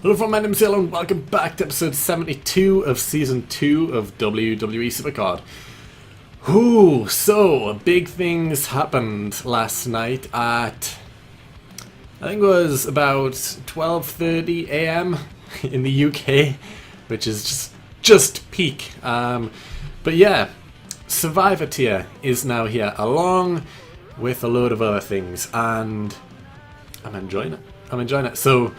Hello from my name's Yellow and welcome back to episode 72 of season 2 of WWE Supercard. So big things happened last night at, I think it was about 12:30 AM in the UK, which is just peak. But yeah, Survivor tier is now here along with a load of other things and I'm enjoying it. So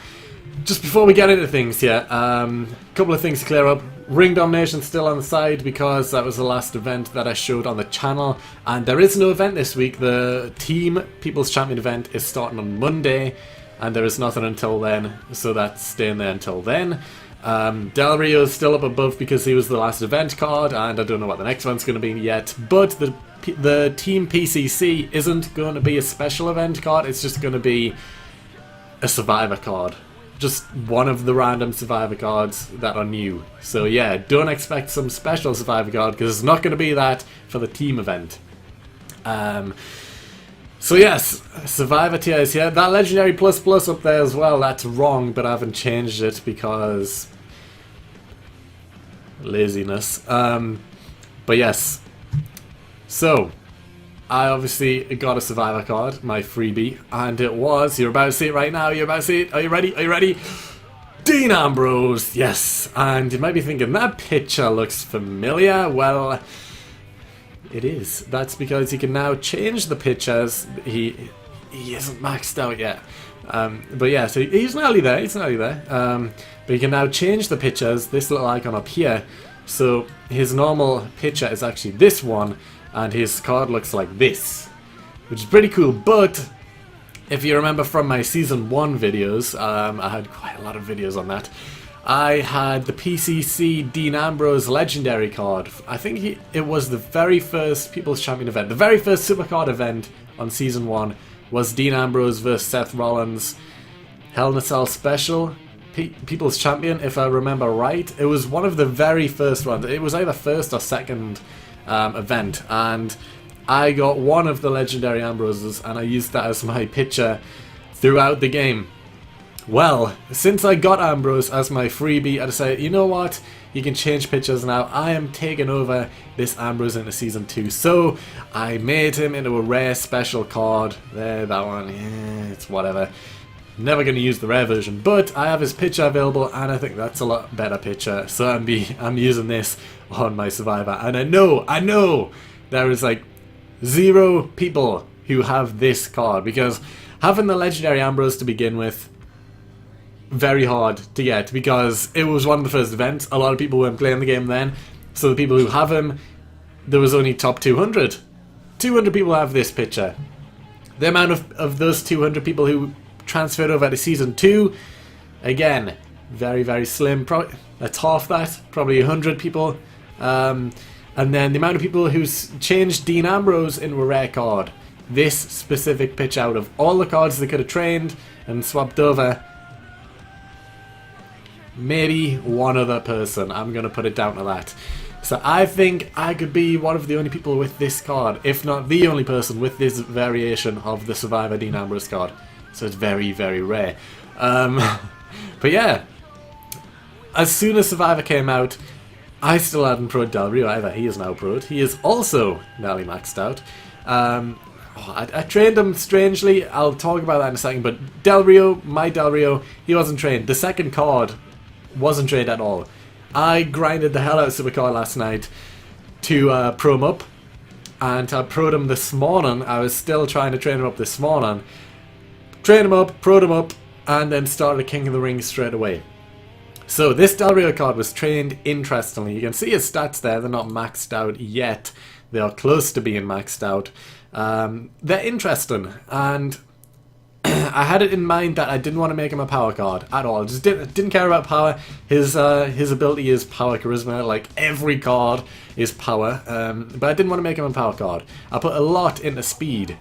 just before we get into things here, a couple of things to clear up. Ring domination still on the side because that was the last event that I showed on the channel, and there is no event this week. The Team People's Champion event is starting on Monday and there is nothing until then, so that's staying there until then. Del Rio is still up above because he was the last event card, and I don't know what the next one's going to be yet, but the Team PCC isn't going to be a special event card, it's just going to be a Survivor card. Just one of the random Survivor cards that are new. So yeah, don't expect some special Survivor card because it's not going to be that for the team event. So yes, Survivor tier is here. That Legendary Plus Plus up there as well, that's wrong, but I haven't changed it because laziness. But yes, so I obviously got a Survivor card, my freebie, and it was, you're about to see it right now, you're about to see it, are you ready? Dean Ambrose, yes, and you might be thinking, that picture looks familiar. Well, it is. That's because you can now change the pictures. He isn't maxed out yet. But yeah, so he's nearly there, but you can now change the pictures, this little icon up here, so his normal picture is actually this one, and his card looks like this, which is pretty cool. But if you remember from my season 1 videos, I had quite a lot of videos on that. I had the PCC Dean Ambrose legendary card. I think it was the very first People's Champion event. The very first Supercard event on season 1 was Dean Ambrose vs Seth Rollins Hell in a Cell special People's Champion, if I remember right. It was one of the very first ones. It was either first or second event, and I got one of the legendary Ambroses and I used that as my picture throughout the game. Well, since I got Ambrose as my freebie, I decided, you know what, you can change pictures now. I am taking over this Ambrose into season 2, so I made him into a rare special card. There, that one, yeah, it's whatever. Never going to use the rare version, but I have his picture available and I think that's a lot better picture, so I'm using this on my Survivor. And I know there is like 0 people who have this card, because having the legendary Ambrose to begin with, very hard to get because it was one of the first events. A lot of people weren't playing the game then, so the people who have him, there was only top 200 people have this picture. The amount of those 200 people who transferred over to season 2, again, very, very slim. Probably that's half that, probably 100 people. And then the amount of people who's changed Dean Ambrose into a rare card, this specific picture out of all the cards they could have trained and swapped over, maybe one other person. I'm going to put it down to that. So I think I could be one of the only people with this card, if not the only person with this variation of the Survivor Dean Ambrose card. So it's very, very rare. But yeah, as soon as Survivor came out, I still hadn't pro'd Del Rio either. He is now pro'd. He is also nearly maxed out. I trained him strangely. I'll talk about that in a second. But Del Rio, my Del Rio, he wasn't trained. The second card wasn't trained at all. I grinded the hell out of Supercard last night to pro him up. And I pro'd him this morning. I was still trying to train him up this morning. Trained him up, pro'd him up, and then started King of the Ring straight away. So this Del Rio card was trained interestingly. You can see his stats there, they're not maxed out yet. They are close to being maxed out. They're interesting, and I had it in mind that I didn't want to make him a power card at all. Just didn't care about power. His ability is power charisma, like every card is power. But I didn't want to make him a power card. I put a lot into speed.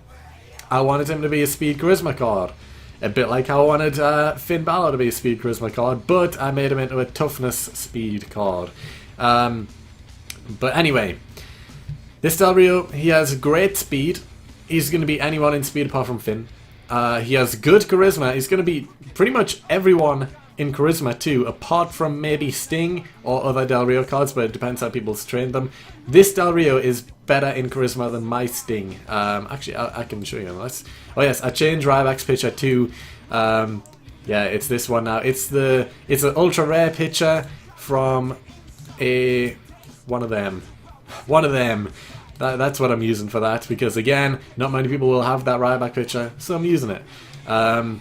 I wanted him to be a speed charisma card. A bit like how I wanted Finn Balor to be a speed charisma card, but I made him into a toughness speed card. But anyway, this Del Rio, he has great speed. He's going to beat anyone in speed apart from Finn. He has good charisma. He's going to beat pretty much everyone in Charisma too, apart from maybe Sting or other Del Rio cards, but it depends how people's trained them. This Del Rio is better in Charisma than my Sting. Actually, I can show you this. Oh yes, I changed Ryback's picture too. Yeah, it's this one now. It's an ultra rare picture from one of them. That's what I'm using for that, because again, not many people will have that Ryback picture, so I'm using it. But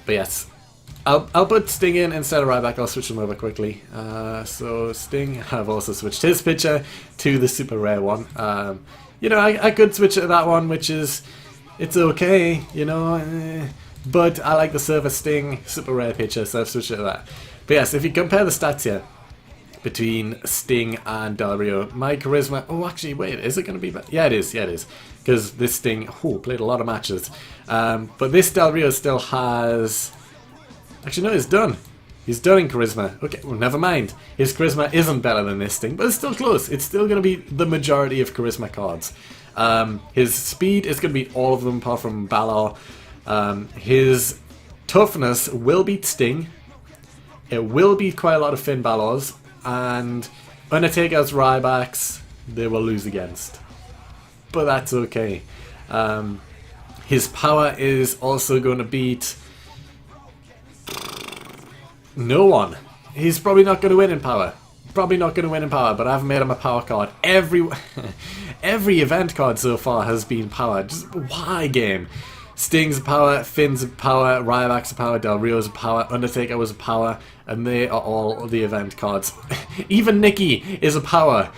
yes, I'll put Sting in instead of Ryback. I'll switch them over quickly. So Sting, I've also switched his picture to the super rare one. You know, I could switch it to that one, which is, it's okay, you know, but I like the Silver Sting super rare picture, so I've switched it to that. But yes, if you compare the stats here between Sting and Del Rio, my Charisma, oh actually wait, is it going to be better? Yeah it is, because this Sting, played a lot of matches. But this Del Rio still has, actually no, he's done in Charisma. Okay, well never mind, his Charisma isn't better than this Sting, but it's still close. It's still going to be the majority of Charisma cards. His speed is going to beat all of them apart from Balor. His toughness will beat Sting. It will beat quite a lot of Finn Balor's, and Undertaker's Rybacks they will lose against. But that's okay. His power is also going to beat no one. He's probably not going to win in power. But I haven't made him a power card. Every event card so far has been power. Just why, game? Sting's a power, Finn's a power, Ryback's a power, Del Rio's a power, Undertaker was a power, and they are all the event cards. Even Nikki is a power.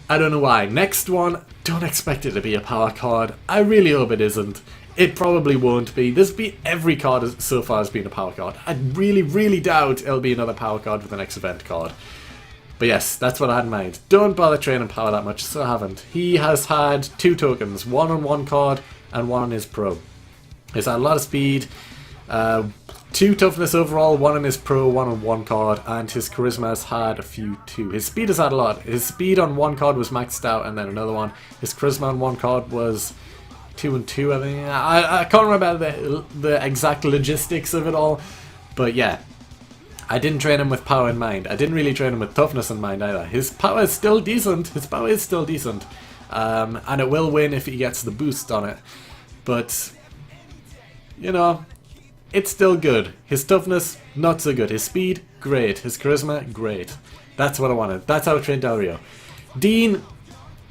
I don't know why. Next one, don't expect it to be a power card. I really hope it isn't. It probably won't be. Every card so far has been a power card. I really, really doubt it'll be another power card for the next event card. But yes, that's what I had in mind. Don't bother training power that much, so I haven't. He has had 2 tokens, one on one card and one on his pro. He's had a lot of speed, 2 toughness overall, one on his pro, one on one card, and his charisma has had a few too. His speed has had a lot. His speed on one card was maxed out, and then another one. His charisma on one card was 2 and 2, I think. I can't remember the exact logistics of it all, but yeah. I didn't train him with power in mind. I didn't really train him with toughness in mind either. His power is still decent. And it will win if he gets the boost on it. But, you know, it's still good. His toughness, not so good. His speed, great. His charisma, great. That's what I wanted. That's how I trained Del Rio. Dean,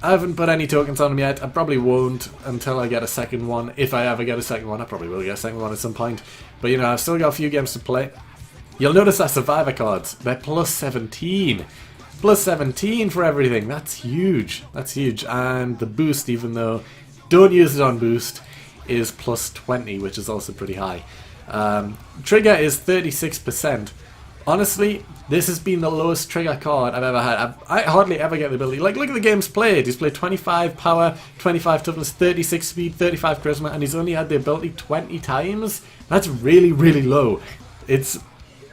I haven't put any tokens on him yet. I probably won't until I get a second one. If I ever get a second one, I probably will get a second one at some point. But, you know, I've still got a few games to play. You'll notice that Survivor cards, they're plus 17. Plus 17 for everything. That's huge. And the boost, even though don't use it on boost, is plus 20, which is also pretty high. Trigger is 36%. Honestly, this has been the lowest trigger card I've ever had. I hardly ever get the ability. Like, look at the games played. He's played 25 power, 25 toughness, 36 speed, 35 charisma, and he's only had the ability 20 times? That's really, really low.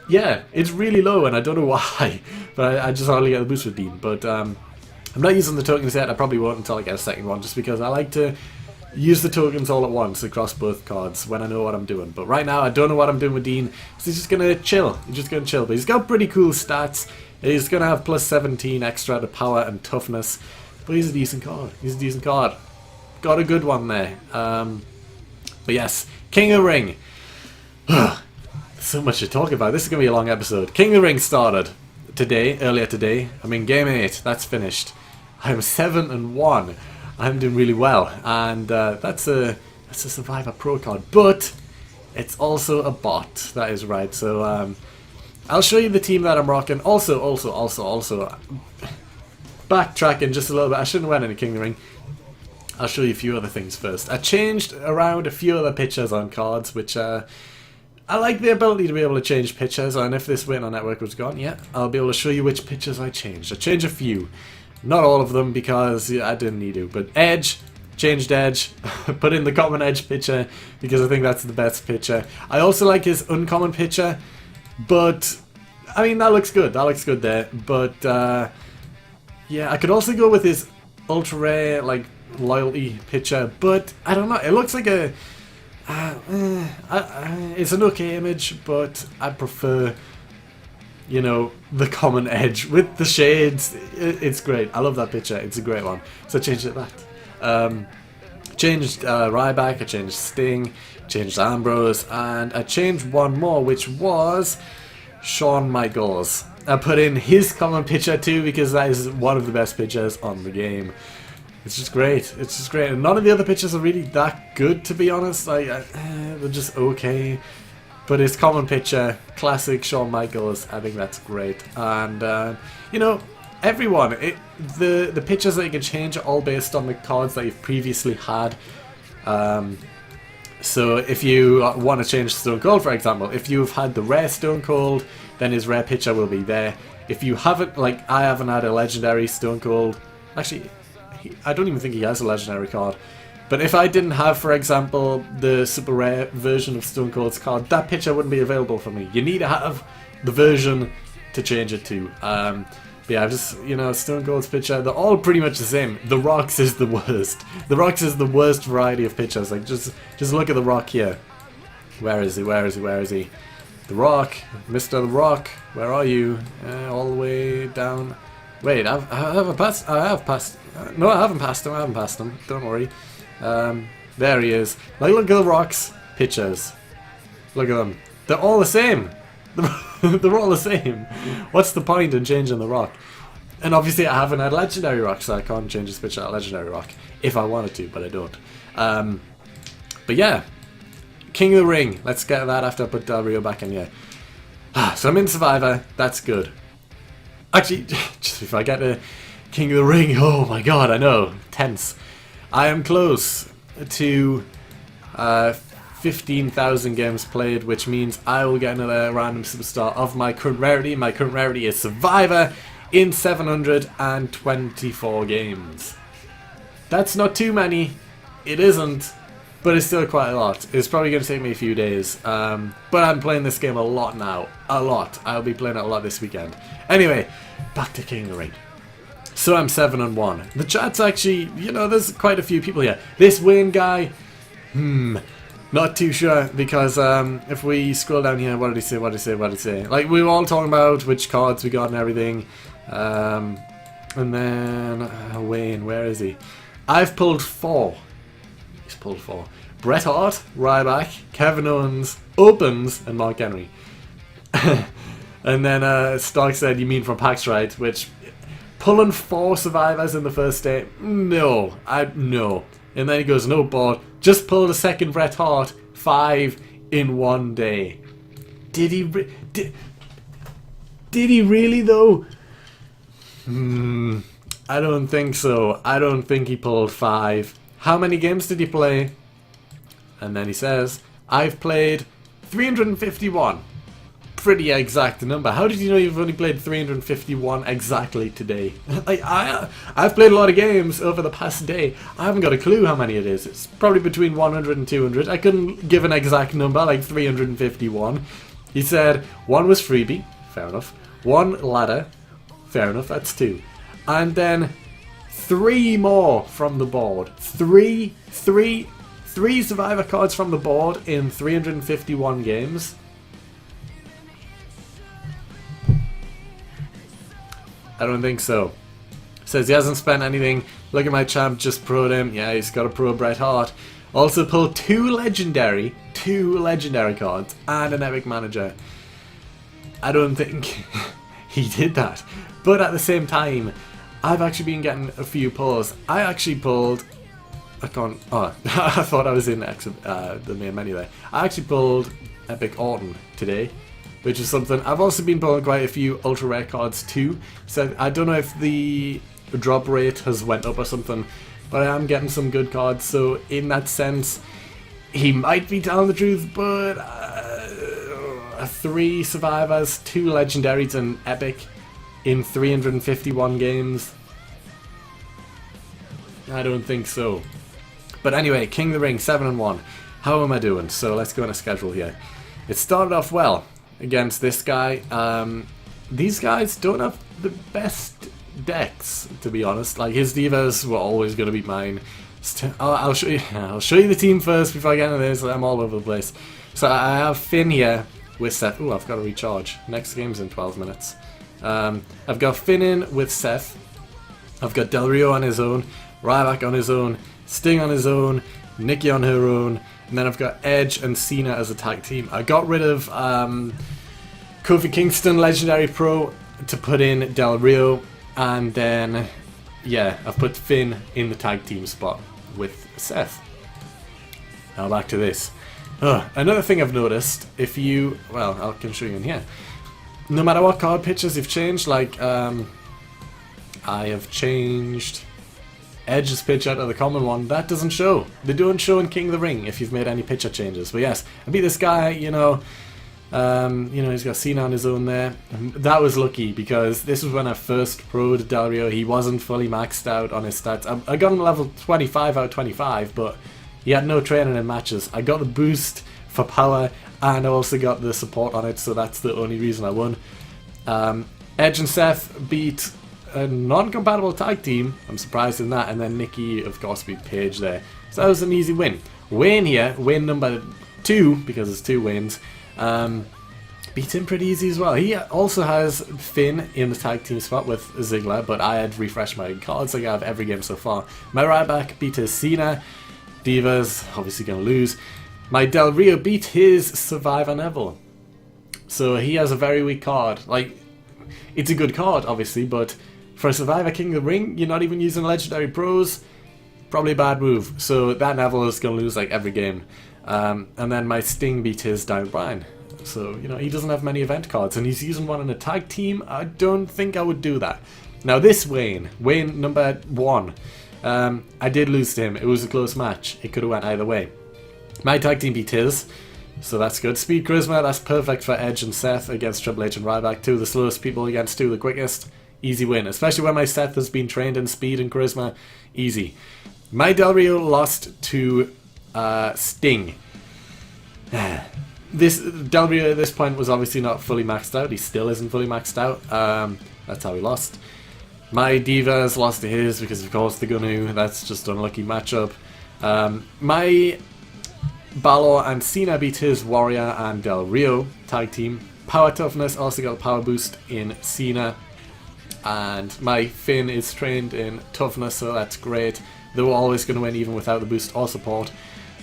Yeah, it's really low, and I don't know why, but I just hardly get the boost with Dean. But I'm not using the tokens yet. I probably won't until I get a second one, just because I like to use the tokens all at once across both cards when I know what I'm doing. But right now, I don't know what I'm doing with Dean, so he's just going to chill. But he's got pretty cool stats. He's going to have plus 17 extra to power and toughness, but he's a decent card. Got a good one there. But yes, King of the Ring. So much to talk about. This is going to be a long episode. King of the Ring started earlier today. I'm in Game 8. That's finished. I'm 7-1. I'm doing really well. And that's a Survivor Pro card. But it's also a bot. That is right. So I'll show you the team that I'm rocking. Also, backtracking just a little bit. I shouldn't have went into King of the Ring. I'll show you a few other things first. I changed around a few other pictures on cards, which I like the ability to be able to change pictures, and if this Win on Network was gone, yeah, I'll be able to show you which pictures I changed. I changed a few. Not all of them, because I didn't need to. But Edge, changed Edge, put in the common Edge picture, because I think that's the best picture. I also like his uncommon picture, but, I mean, that looks good. There. But, yeah, I could also go with his ultra rare, like, loyalty picture, but, I don't know, it looks like a... It's an okay image, but I prefer, you know, the common edge with the shades. It's great. I love that picture. It's a great one. So I changed it that. Changed Ryback, I changed Sting, changed Ambrose, and I changed one more, which was Shawn Michaels. I put in his common picture too because that is one of the best pictures on the game. It's just great. It's just great. And none of the other pictures are really that good, to be honest. Like, they're just okay. But his common picture, classic Shawn Michaels, I think that's great. And, you know, everyone, the pictures that you can change are all based on the cards that you've previously had. So if you want to change Stone Cold, for example, if you've had the rare Stone Cold, then his rare picture will be there. If you haven't, like, I haven't had a legendary Stone Cold. Actually, I don't even think he has a legendary card. But if I didn't have, for example, the super rare version of Stone Cold's card, that picture wouldn't be available for me. You need to have the version to change it to. But yeah, I've just, you know, Stone Cold's picture, they're all pretty much the same. The Rock's is the worst. The Rock's is the worst variety of pictures. Like, just look at the Rock here. Where is he? Where is he? Where is he? The Rock, Mr. The Rock, where are you? All the way down. Wait, I have passed. I have passed. No, I haven't passed him. I haven't passed him. Don't worry. There he is. Like, look at the Rock's pictures. Look at them. They're all the same. They're all the same. What's the point in changing the Rock? And obviously, I haven't had Legendary Rock, so I can't change his picture to Legendary Rock if I wanted to, but I don't. But yeah, King of the Ring. Let's get that after I put Del Rio back in here. So I'm in Survivor. That's good. Actually, just before I get to King of the Ring, oh my god, I know, tense. I am close to 15,000 games played, which means I will get another random superstar of my current rarity. My current rarity is Survivor in 724 games. That's not too many, it isn't, but it's still quite a lot. It's probably going to take me a few days, but I'm playing this game a lot now. A lot. I'll be playing it a lot this weekend. Anyway, back to King of the Ring. So I'm 7-1. The chat's actually, you know, there's quite a few people here. This Wayne guy, not too sure, because if we scroll down here, what did he say, what did he say, what did he say? Like, we were all talking about which cards we got and everything. And then, Wayne, where is he? I've pulled 4. He's pulled 4. Bret Hart, Ryback, Kevin Owens, Opens, and Mark Henry. And then Stark said, you mean from PAX, right? Which, pulling 4 survivors in the first day? No. No. And then he goes, no, but just pulled a second Bret Hart, 5 in one day. Did he really, though? I don't think so. I don't think he pulled 5. How many games did he play? And then he says, I've played 351. Pretty exact number. How did you know you've only played 351 exactly today? Like, I've played a lot of games over the past day. I haven't got a clue how many it is. It's probably between 100 and 200. I couldn't give an exact number, like 351. He said 1 was Freebie. Fair enough. 1 ladder. Fair enough, that's 2. And then 3 more from the board. 3 Survivor cards from the board in 351 games. I don't think so. Says he hasn't spent anything. Look at my champ, just pro'd him. Yeah, he's got a pro Bret Hart. Also pulled 2 legendary cards and an epic manager. I don't think he did that. But at the same time, I've actually been getting a few pulls. I actually pulled... I can't... Oh, I thought I was in the main menu there. I actually pulled Epic Orton today, which is something. I've also been pulling quite a few ultra rare cards too, so I don't know if the drop rate has went up or something, but I am getting some good cards, so in that sense, he might be telling the truth, but 3 survivors, 2 legendaries and epic in 351 games? I don't think so. But anyway, King of the Ring, 7-1. How am I doing? So let's go on a schedule here. It started off well against this guy. These guys don't have the best decks, to be honest. Like, his divas were always going to be mine. I'll show you. I'll show you the team first before I get into this. I'm all over the place. So I have Finn here with Seth. Ooh, I've got to recharge. Next game's in 12 minutes. I've got Finn in with Seth. I've got Del Rio on his own, Ryback on his own, Sting on his own, Nikki on her own, and then I've got Edge and Cena as a tag team. I got rid of Kofi Kingston, Legendary Pro, to put in Del Rio, and then, yeah, I've put Finn in the tag team spot with Seth. Now back to this. Another thing I've noticed, if you, well, I can show you in here. No matter what card pictures you've changed, like, I have changed Edge's picture to the common one. That doesn't show. They don't show in King of the Ring if you've made any picture changes. But yes, I beat this guy, you know, he's got Cena on his own there. That was lucky because this was when I first pro'd Del Rio. He wasn't fully maxed out on his stats. I got him level 25 out of 25, but he had no training in matches. I got the boost for power and I also got the support on it, so that's the only reason I won. Edge and Seth beat a non-compatible tag team. I'm surprised in that. And then Nikki, of course, beat Paige there. So that was an easy win. Wayne here, win number 2, because there's 2 wins, beat him pretty easy as well. He also has Finn in the tag team spot with Ziggler, but I had refreshed my cards like I have every game so far. My Ryback beat his Cena. Divas, obviously going to lose. My Del Rio beat his Survivor Neville. So he has a very weak card. Like, it's a good card, obviously, but for a Survivor King of the Ring, you're not even using Legendary Pros. Probably a bad move. So that Neville is going to lose like every game. And then my Sting beat his Daniel Bryan. So, you know, he doesn't have many event cards, and he's using one in a tag team. I don't think I would do that. Now this Wayne number 1, I did lose to him. It was a close match. It could have went either way. My tag team beat his, so that's good. Speed Charisma, that's perfect for Edge and Seth against Triple H and Ryback. 2 of the slowest people against 2 of the quickest. Easy win, especially when my Seth has been trained in speed and charisma. Easy. My Del Rio lost to Sting. This Del Rio at this point was obviously not fully maxed out. He still isn't fully maxed out. That's how he lost. My Divas lost to his because of course they're gonna. That's just an unlucky matchup. My Balor and Cena beat his Warrior and Del Rio tag team. Power Toughness also got a power boost in Cena. And my Finn is trained in Toughness, so that's great. They were always going to win even without the boost or support.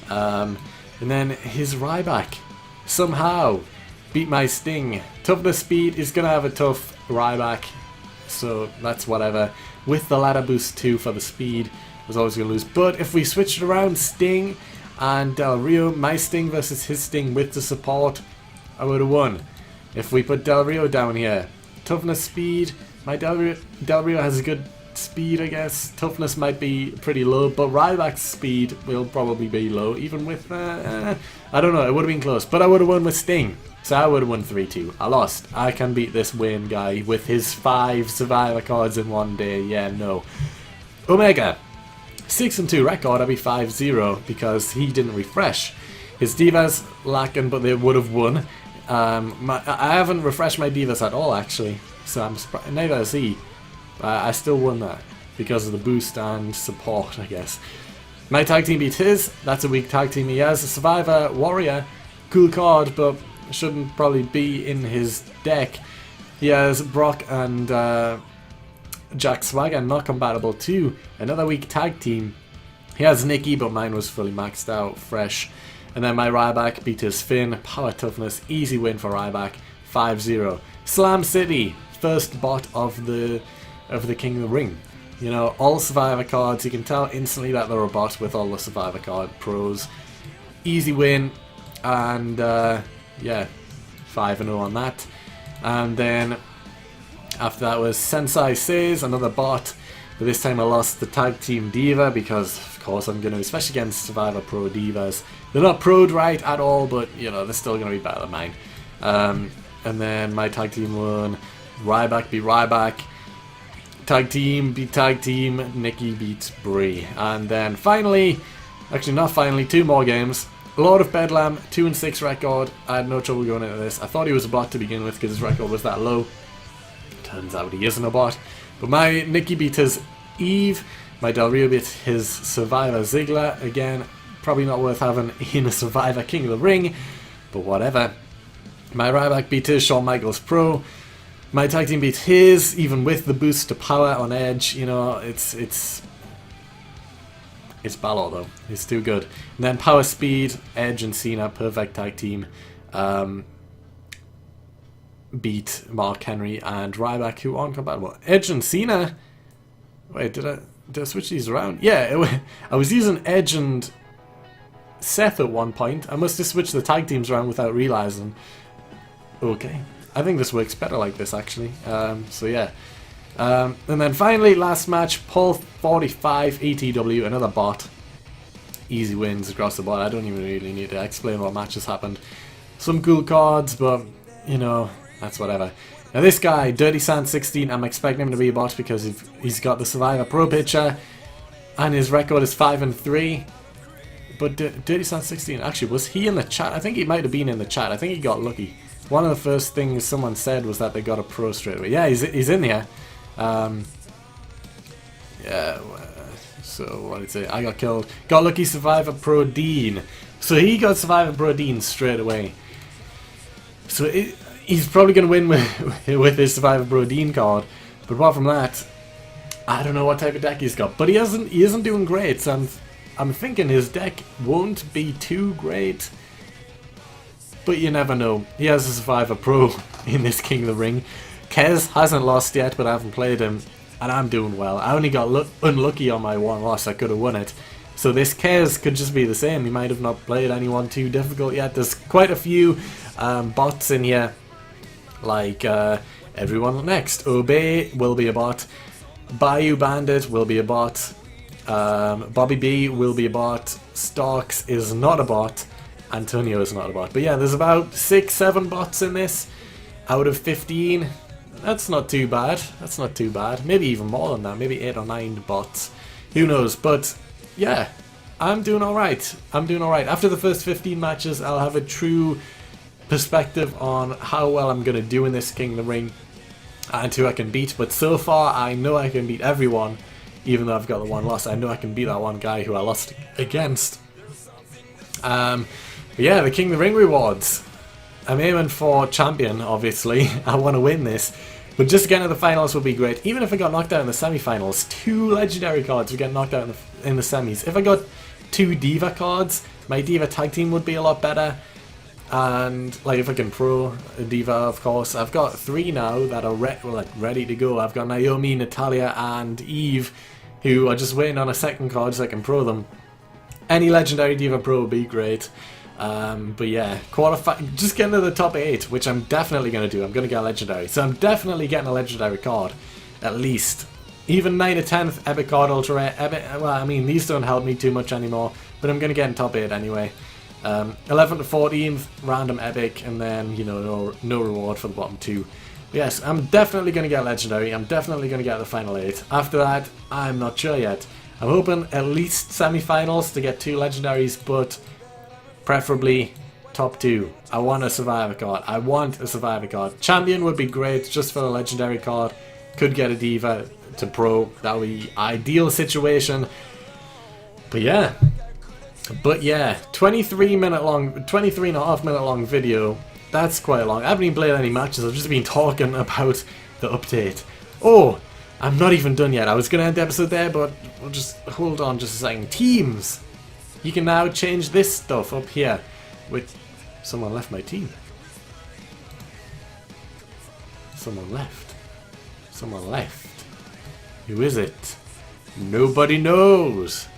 And then his Ryback somehow beat my Sting. Toughness Speed is going to have a tough Ryback, so that's whatever. With the ladder boost too for the speed, was always going to lose. But if we switched it around, Sting and Del Rio, my Sting versus his Sting with the support, I would have won. If we put Del Rio down here, Toughness Speed, my Del Rio has a good speed, I guess. Toughness might be pretty low, but Ryback's speed will probably be low, even with, I don't know, it would have been close. But I would have won with Sting, so I would have won 3-2. I lost. I can beat this Wayne guy with his 5 Survivor cards in one day. Yeah, no. Omega, 6-2 record, I'd be 5-0 because he didn't refresh. His Divas lacking, but they would have won. I haven't refreshed my Divas at all, actually. So I'm surprised, neither has he. I still won that because of the boost and support, I guess. My tag team beat his. That's a weak tag team. He has a Survivor Warrior. Cool card, but shouldn't probably be in his deck. He has Brock and Jack Swagger, not compatible too. Another weak tag team. He has Nikki, but mine was fully maxed out, fresh. And then my Ryback beat his Finn. Power Toughness, easy win for Ryback. 5-0. Slam City. First bot of the King of the Ring. You know, all Survivor cards, you can tell instantly that they're a bot with all the Survivor card pros. Easy win, and yeah, 5-0 on that. And then after that was Sensei Says, another bot, but this time I lost the Tag Team Diva because of course I'm going to, especially against Survivor Pro Divas. They're not pro'd right at all, but you know, they're still going to be better than mine. And then my tag team won. Ryback beat Ryback. Tag team beat tag team. Nikki beat Brie. And then finally, actually not finally, 2 more games. Lord of Bedlam, 2-6 record. I had no trouble going into this. I thought he was a bot to begin with because his record was that low. Turns out he isn't a bot. But my Nikki beat his Eve. My Del Rio beat his Survivor Ziggler. Again, probably not worth having in a Survivor King of the Ring, but whatever. My Ryback beat his Shawn Michaels Pro. My tag team beat his, even with the boost to power on Edge. You know, it's Balor though. It's too good. And then Power Speed, Edge and Cena, perfect tag team. Beat Mark Henry and Ryback, who aren't compatible. Edge and Cena. Wait, did I switch these around? Yeah, I was using Edge and Seth at one point. I must have switched the tag teams around without realizing. Okay, I think this works better like this actually. So yeah. And then finally, last match, Paul 45 ETW, another bot. Easy wins across the board. I don't even really need to explain what matches happened. Some cool cards, but you know, that's whatever. Now this guy, Dirty Sand 16, I'm expecting him to be a bot because he's got the Survivor Pro picture, and his record is 5-3. But Dirty Sand 16, actually, was he in the chat? I think he might have been in the chat. I think he got lucky. One of the first things someone said was that they got a pro straight away. Yeah, he's in here. Yeah. So what did it say? I got killed. Got lucky Survivor Pro Dean. So he got Survivor Pro Dean straight away. So he's probably going to win with his Survivor Pro Dean card. But apart from that, I don't know what type of deck he's got. But he isn't doing great. So I'm thinking his deck won't be too great. But you never know. He has a Survivor Pro in this King of the Ring. Kez hasn't lost yet, but I haven't played him. And I'm doing well. I only got unlucky on my one loss. I could have won it. So this Kez could just be the same. He might have not played anyone too difficult yet. There's quite a few bots in here. Like everyone next. Obey will be a bot. Bayou Bandit will be a bot. Bobby B will be a bot. Starks is not a bot. Antonio is not a bot. But yeah, there's about 6-7 bots in this out of 15. That's not too bad. That's not too bad. Maybe even more than that. Maybe 8 or 9 bots. Who knows? But yeah, I'm doing alright. I'm doing alright. After the first 15 matches, I'll have a true perspective on how well I'm going to do in this King of the Ring and who I can beat. But so far, I know I can beat everyone, even though I've got the one loss. I know I can beat that one guy who I lost against. But yeah, the King of the Ring rewards. I'm aiming for champion, obviously. I want to win this. But just getting to the finals would be great. Even if I got knocked out in the semi-finals, 2 legendary cards would get knocked out in the semis. If I got 2 Diva cards, my Diva tag team would be a lot better. And like if I can pro a Diva, of course. I've got 3 now that are ready to go. I've got Naomi, Natalia, and Eve, who are just waiting on a second card so I can pro them. Any legendary Diva pro would be great. But yeah, just getting to the top 8, which I'm definitely going to do. I'm going to get a legendary. So I'm definitely getting a legendary card, at least. Even 9 to 10th epic card, ultra rare, epic. Well, I mean, these don't help me too much anymore, but I'm going to get in top 8 anyway. 11 to 14th, random epic, and then, you know, no reward for the bottom 2. But yes, I'm definitely going to get legendary. I'm definitely going to get the final 8. After that, I'm not sure yet. I'm hoping at least semi-finals to get 2 legendaries, but preferably top 2. I want a Survivor card. I want a Survivor card. Champion would be great just for the legendary card. Could get a Diva to pro. That would be ideal situation. But yeah. 23 and a half minute long video. That's quite long. I haven't even played any matches. I've just been talking about the update. Oh, I'm not even done yet. I was going to end the episode there, but we'll just hold on just a second. Teams. You can now change this stuff up here. With someone left my team. Someone left. Someone left. Who is it? Nobody knows.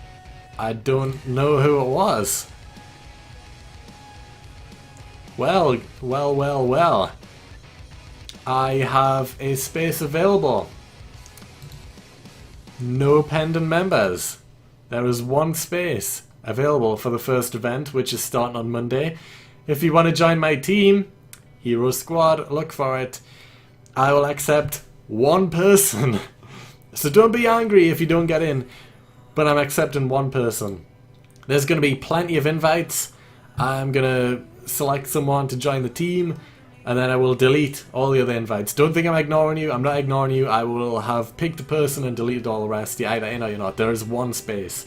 I don't know who it was. Well. I have a space available. No pending members. There is 1 space available for the first event, which is starting on Monday. If you want to join my team, Hero Squad, look for it. I will accept 1 person. So don't be angry if you don't get in, but I'm accepting 1 person. There's going to be plenty of invites. I'm going to select someone to join the team. and then I will delete all the other invites. Don't think I'm ignoring you. I'm not ignoring you. I will have picked a person and deleted all the rest. You're either in or you're not. There is one space.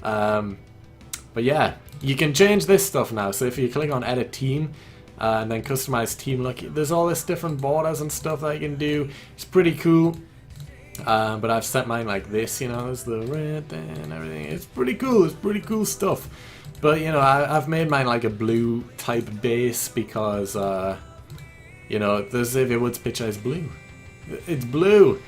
But yeah, you can change this stuff now. So if you click on Edit Team and then Customize Team Look, there's all this different borders and stuff that you can do. It's pretty cool. But I've set mine like this, you know, there's the red and everything. It's pretty cool. It's pretty cool stuff. But, you know, I've made mine like a blue type base because, you know, the Xavier Woods picture is blue. It's blue.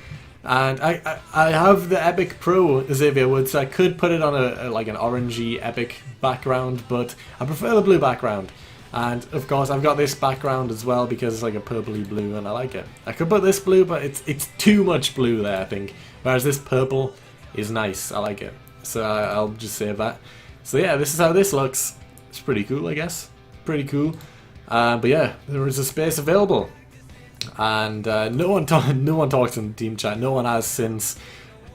And I have the Epic Pro Xavier Woods, so I could put it on a like an orangey Epic background, but I prefer the blue background. And, of course, I've got this background as well because it's like a purpley blue and I like it. I could put this blue, but it's too much blue there, I think. Whereas this purple is nice. I like it. So I'll just save that. So yeah, this is how this looks. It's pretty cool, I guess. Pretty cool. But yeah, there is a space available, and no one talks in team chat. No one has since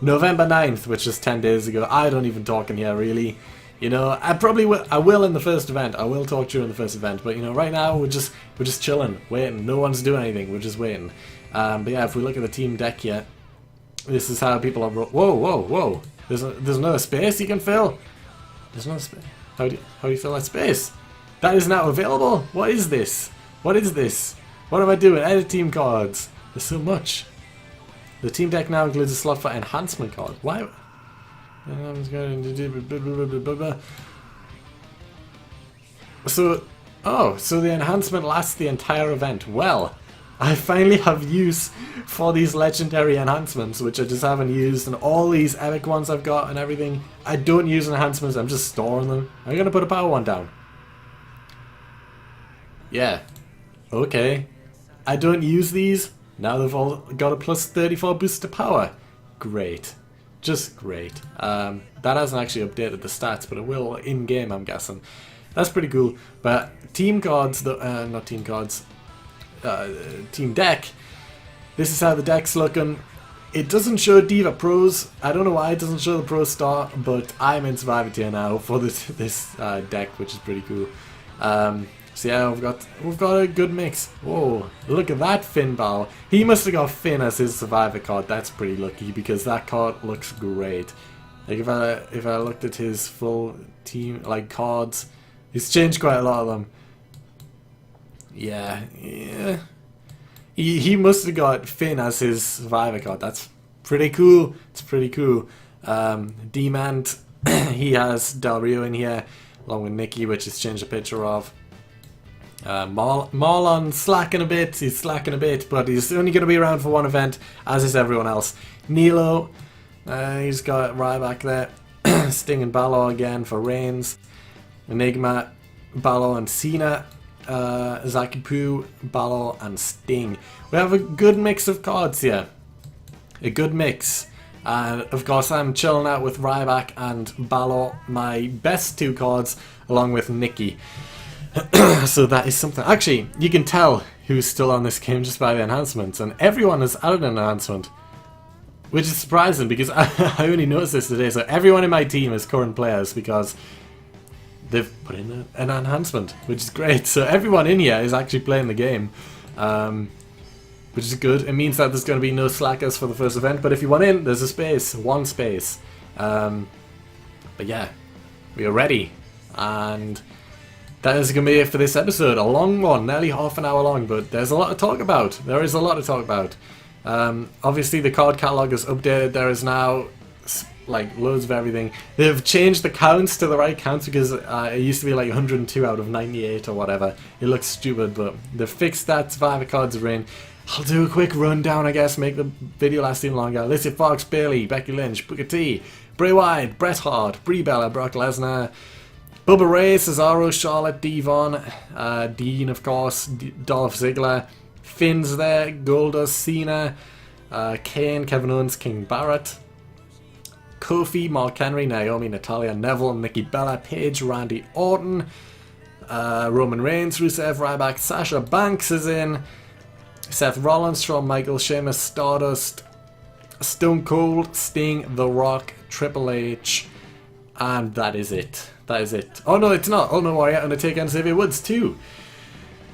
November 9th, which is 10 days ago. I don't even talk in here really. You know, I probably will. I will in the first event. I will talk during the first event. But you know, right now we're just chilling, waiting. No one's doing anything. We're just waiting. But yeah, if we look at the team deck here, this is how people are. Whoa, whoa, whoa! There's another space you can fill. There's no space. How do you fill that space? That is now available? What is this? What is this? What am I doing? Edit team cards. There's so much. The team deck now includes a slot for enhancement card. Why? So the enhancement lasts the entire event. Well, I finally have use for these legendary enhancements, which I just haven't used, and all these epic ones I've got and everything. I don't use enhancements, I'm just storing them. I'm gonna put a power one down. Yeah. Okay. I don't use these. Now they've all got a plus 34 boost to power. Great. Just great. That hasn't actually updated the stats, but it will in-game, I'm guessing. That's pretty cool. But team cards, not team cards, team deck. This is how the deck's looking. It doesn't show Diva Pros. I don't know why it doesn't show the Pro Star, but I'm in Survivor tier now for this deck, which is pretty cool. So yeah, we've got a good mix. Whoa, look at that Finn Balor. He must have got Finn as his Survivor card. That's pretty lucky because that card looks great. Like if I looked at his full team like cards, he's changed quite a lot of them. Yeah. He must have got Finn as his Survivor card. That's pretty cool. It's pretty cool. Demand, he has Del Rio in here, along with Nikki, which he's changed the picture of. Marlon slacking a bit. He's slacking a bit, but he's only going to be around for one event, as is everyone else. Nilo, he's got Ryback there. Sting and Balor again for Reigns. Enigma, Balor and Cena. Zaki Poo, Balor and Sting. We have a good mix of cards here. A good mix. And of course I'm chilling out with Ryback and Balor, my best two cards, along with Nikki. So that is something. Actually, you can tell who's still on this game just by the enhancements, and everyone has added an enhancement, which is surprising because I only noticed this today. So everyone in my team is current players because they've put in an enhancement, which is great. So everyone in here is actually playing the game, which is good. It means that there's going to be no slackers for the first event, but if you want in, there's a space, one space. But yeah, we are ready, and that is going to be it for this episode. A long one, nearly half an hour long, but there's a lot to talk about. There is a lot to talk about. Obviously, the card catalog is updated. There is now like loads of everything. They've changed the counts to the right counts because it used to be like 102 out of 98 or whatever. It looks stupid, but they've fixed that. Survivor cards are in. I'll do a quick rundown, I guess, make the video last even longer. Alicia Fox, Bayley, Becky Lynch, Booker T, Bray Wyatt, Bret Hart, Brie Bella, Brock Lesnar, Bubba Ray, Cesaro, Charlotte, Devon, Dean, of course, Dolph Ziggler, Finn's there, Goldust, Cena, Kane, Kevin Owens, King Barrett, Kofi, Mark Henry, Naomi, Natalia, Neville, Nikki Bella, Paige, Randy Orton, Roman Reigns, Rusev, Ryback, Sasha Banks is in, Seth Rollins, Shawn Michaels, Sheamus, Stardust, Stone Cold, Sting, The Rock, Triple H, and that is it. That is it. Oh no, it's not. Oh no, Warrior, Undertaker and Xavier Woods too.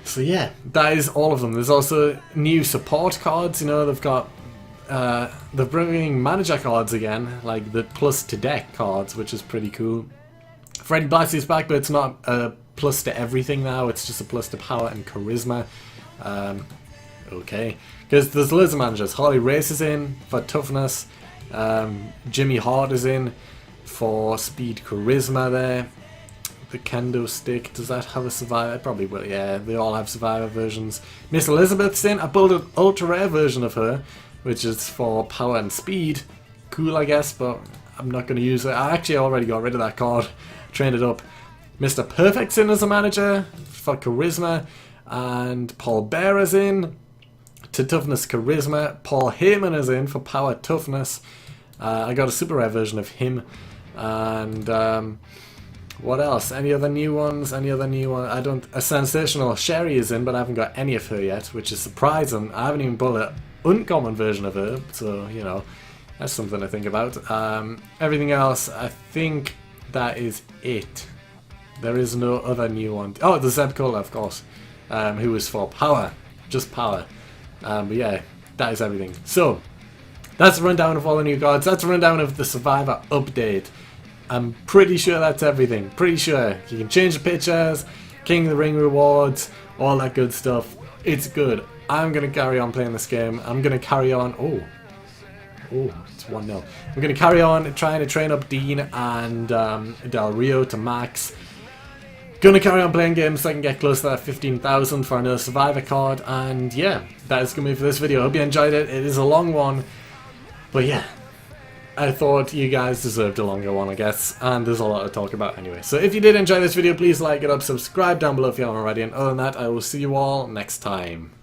So yeah, that is all of them. There's also new support cards. You know, they've got they're bringing manager cards again, like the plus to deck cards, which is pretty cool. Freddy Blassie's back, but it's not a plus to everything now. It's just a plus to power and charisma. Okay, because there's loads of managers. Harley Race is in for toughness. Jimmy Hart is in for speed, charisma. There. The kendo stick, does that have a survivor? It probably will, yeah, they all have survivor versions. Miss Elizabeth's in. I built an ultra rare version of her, which is for power and speed. Cool, I guess, but I'm not going to use it. I actually already got rid of that card, trained it up. Mr. Perfect's in as a manager for charisma, and Paul Bearer's in to toughness, charisma. Paul Heyman is in for power, toughness. I got a super rare version of him, and what else? Any other new ones? Any other new one? I don't. A sensational Sherry is in, but I haven't got any of her yet, which is surprising. I haven't even built an uncommon version of her, so you know, that's something to think about. Everything else, I think that is it. There is no other new one. Oh, the Zeb Cola, of course, who is for power, just power. But yeah, that is everything. So that's a rundown of all the new cards. That's a rundown of the Survivor update. I'm pretty sure that's everything. Pretty sure. You can change the pictures, King of the Ring rewards, all that good stuff. It's good. I'm going to carry on playing this game. I'm going to carry on... Oh, it's 1-0. I'm going to carry on trying to train up Dean and Del Rio to max. Going to carry on playing games so I can get close to that 15,000 for another Survivor card. And yeah, that is going to be for this video. I hope you enjoyed it. It is a long one. But yeah. I thought you guys deserved a longer one, I guess, and there's a lot to talk about anyway. So if you did enjoy this video, please like it up, subscribe down below if you haven't already, and other than that, I will see you all next time.